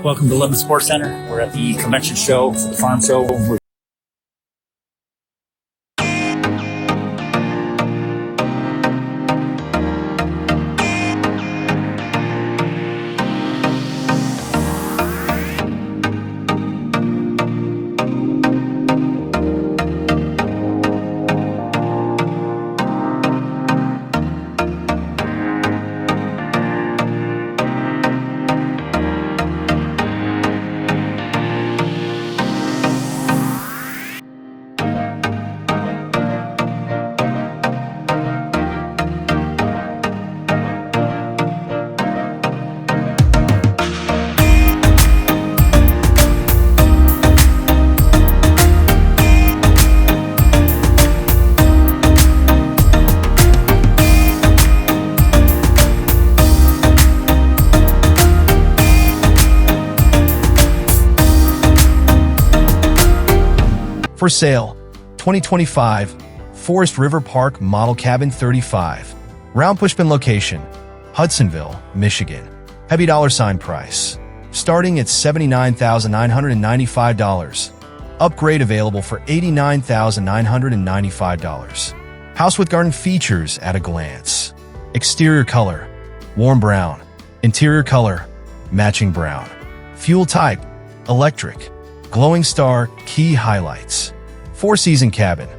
Welcome to Lemon Sports Center. We're at the convention show, the farm show. For sale, 2025 Forest River Park Model Cabin 35. Round pushpin location, Hudsonville, Michigan. Heavy $ price, starting at $79,995. Upgrade available for $89,995. House with garden features at a glance. Exterior color, warm brown. Interior color, matching brown. Fuel type, electric. Glowing star, key highlights. 4-season cabin,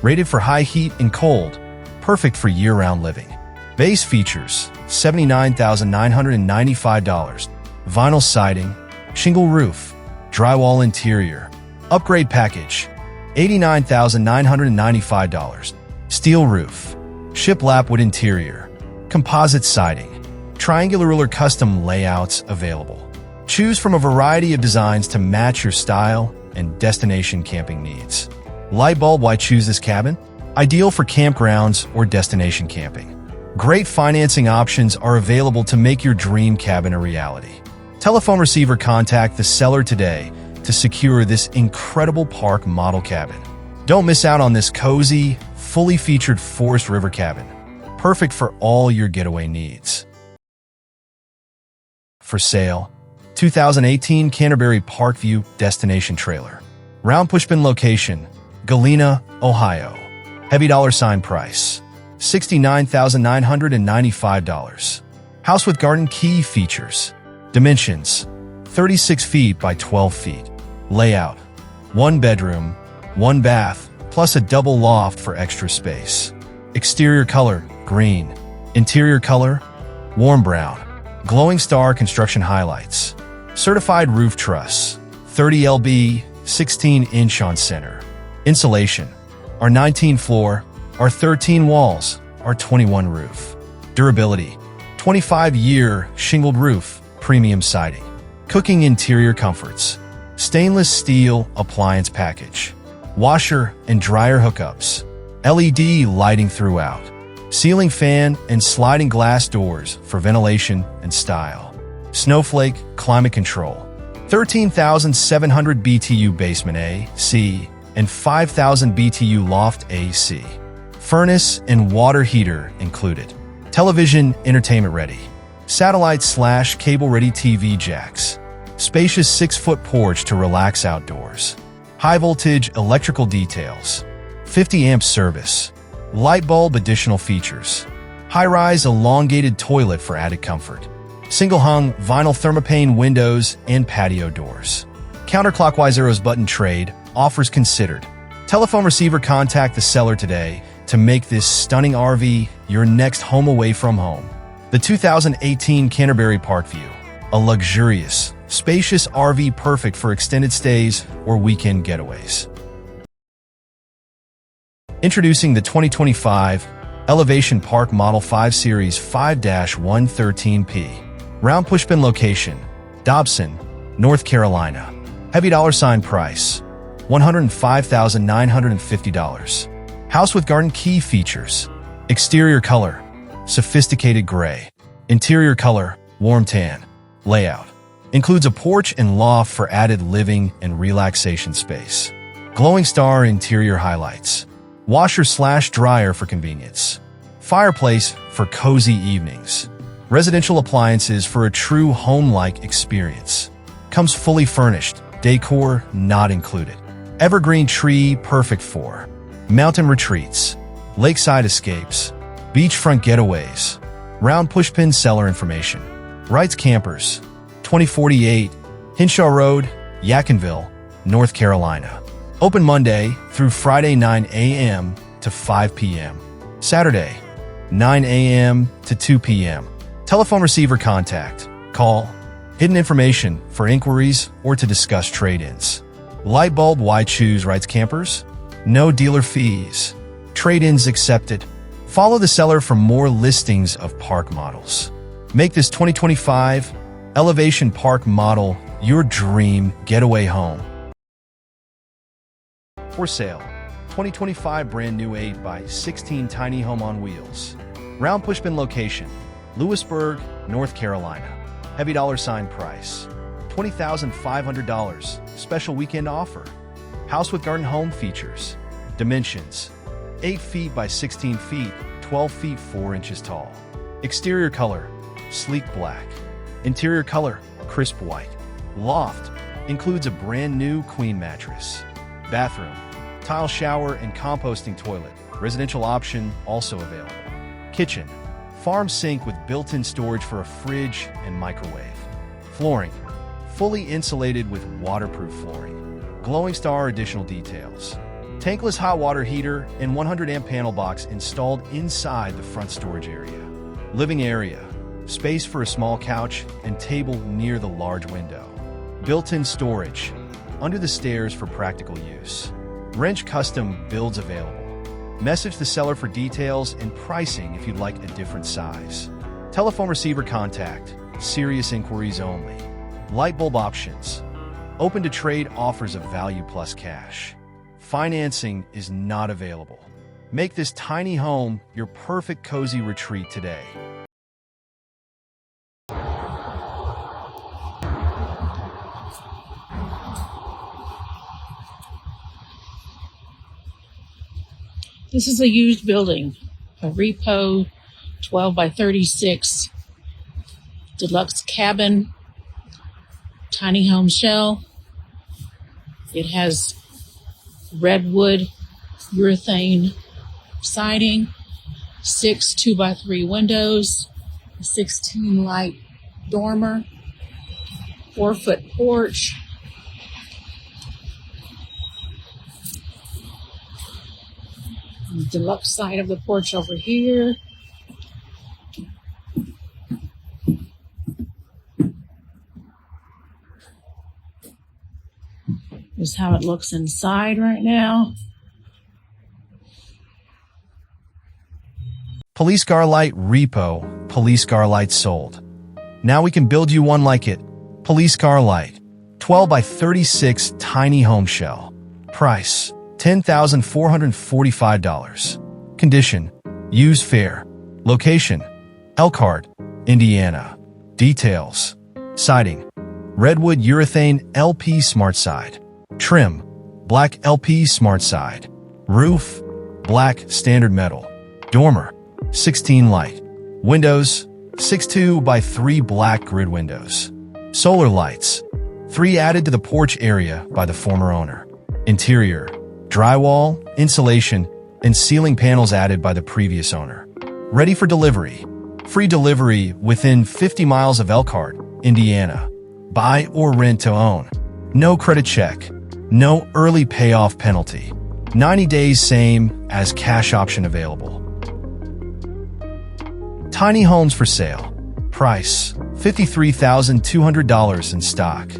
rated for high heat and cold, perfect for year-round living. Base features, $79,995. Vinyl siding, shingle roof, drywall interior. Upgrade package, $89,995. Steel roof, shiplap wood interior, composite siding, triangular ruler custom layouts available. Choose from a variety of designs to match your style and destination camping needs. Light bulb. Why choose this cabin? Ideal for campgrounds or destination camping. Great financing options are available to make your dream cabin a reality. Telephone receiver. Contact the seller today to secure this incredible park model cabin. Don't miss out on this cozy, fully featured Forest River cabin. Perfect for all your getaway needs. For sale, 2018 Canterbury Parkvue Destination Trailer. Round pushpin location, Galena, Ohio. Heavy $ price, $69,995. House with garden key features. Dimensions, 36 feet by 12 feet. Layout, 1 bedroom, 1 bath, plus a double loft for extra space. Exterior color, green. Interior color, warm brown. Glowing star construction highlights. Certified roof truss, 30 lb, 16-inch on center. Insulation, R19 floor, R13 walls, R21 roof. Durability, 25-year shingled roof, premium siding. Cooking interior comforts, stainless steel appliance package. Washer and dryer hookups, LED lighting throughout. Ceiling fan and sliding glass doors for ventilation and style. Snowflake climate control, 13,700 BTU basement AC and 5,000 BTU loft AC. Furnace and water heater included. Television entertainment ready. Satellite/cable ready TV jacks. Spacious 6-foot porch to relax outdoors. High voltage electrical details. 50 amp service. Light bulb additional features. High-rise elongated toilet for added comfort. Single-hung vinyl thermopane windows and patio doors. Counterclockwise arrows button trade, offers considered. Telephone receiver. Contact the seller today to make this stunning RV your next home away from home. The 2018 Canterbury Parkvue, a luxurious, spacious RV perfect for extended stays or weekend getaways. Introducing the 2025 Elevation Park Model 5 Series 5-113P. Round pushpin location, Dobson, North Carolina. Heavy $ price, $105,950. House with garden key features. Exterior color, sophisticated gray. Interior color, warm tan. Layout, includes a porch and loft for added living and relaxation space. Glowing star interior highlights. Washer/dryer for convenience. Fireplace for cozy evenings. Residential appliances for a true home-like experience. Comes fully furnished, decor not included. Evergreen tree perfect for mountain retreats, lakeside escapes, beachfront getaways. Round pushpin seller information. Wrights Campers, 2048 Hinshaw Road, Yadkinville, North Carolina. Open Monday through Friday 9 a.m. to 5 p.m. Saturday, 9 a.m. to 2 p.m. Telephone receiver contact. Call. Hidden information for inquiries or to discuss trade-ins. Light bulb why choose Wrights Campers? No dealer fees. Trade-ins accepted. Follow the seller for more listings of park models. Make this 2025 Elevation Park model your dream getaway home. For sale, 2025 brand new 8x16 tiny home on wheels. Round pushpin location, Louisburg, North Carolina. Heavy $ price, $20,500. Special weekend offer. House with garden home features. Dimensions, 8 feet by 16 feet, 12 feet 4 inches tall. Exterior color, sleek black. Interior color, crisp white. Loft, includes a brand new queen mattress. Bathroom, tile shower and composting toilet. Residential option also available. Kitchen, farm sink with built-in storage for a fridge and microwave. Flooring, fully insulated with waterproof flooring. Glowing Star additional details. Tankless hot water heater and 100 amp panel box installed inside the front storage area. Living area, space for a small couch and table near the large window. Built-in storage, under the stairs for practical use. Wrench custom builds available. Message the seller for details and pricing if you'd like a different size. Telephone receiver contact, serious inquiries only. Light bulb options, open to trade offers of value plus cash. Financing is not available. Make this tiny home your perfect cozy retreat today. This is a used building, a REPO 12 by 36 deluxe cabin, tiny home shell. It has Redwood urethane siding, 6 2x3 windows, a 16 light dormer, 4-foot porch. The deluxe side of the porch over here. This is how it looks inside right now. Police car light repo, police car light sold. Now we can build you one like it. Police car light, 12 by 36 tiny home shell. Price, $10,445. Condition, used fair. Location, Elkhart, Indiana. Details, siding, Redwood urethane LP smart side. Trim, black LP smart side. Roof, black standard metal. Dormer, 16 light. Windows, 6.2 by 3 black grid windows. Solar lights, 3 added to the porch area by the former owner. Interior, drywall, insulation, and ceiling panels added by the previous owner. Ready for delivery. Free delivery within 50 miles of Elkhart, Indiana. Buy or rent to own. No credit check. No early payoff penalty. 90 days same as cash option available. Tiny homes for sale. Price, $53,200 in stock.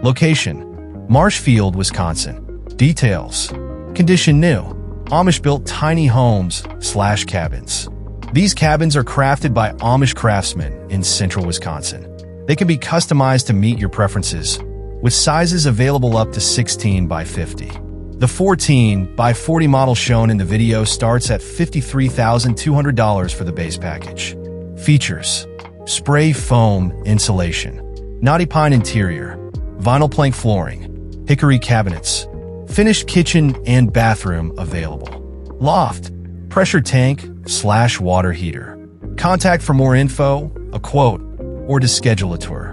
Location, Marshfield, Wisconsin. Details, condition new. Amish-built tiny homes/cabins. These cabins are crafted by Amish craftsmen in central Wisconsin. They can be customized to meet your preferences, with sizes available up to 16 by 50. The 14 by 40 model shown in the video starts at $53,200 for the base package. Features, spray foam insulation, knotty pine interior, vinyl plank flooring, hickory cabinets, finished kitchen and bathroom available. Loft, pressure tank/water heater. Contact for more info, a quote, or to schedule a tour.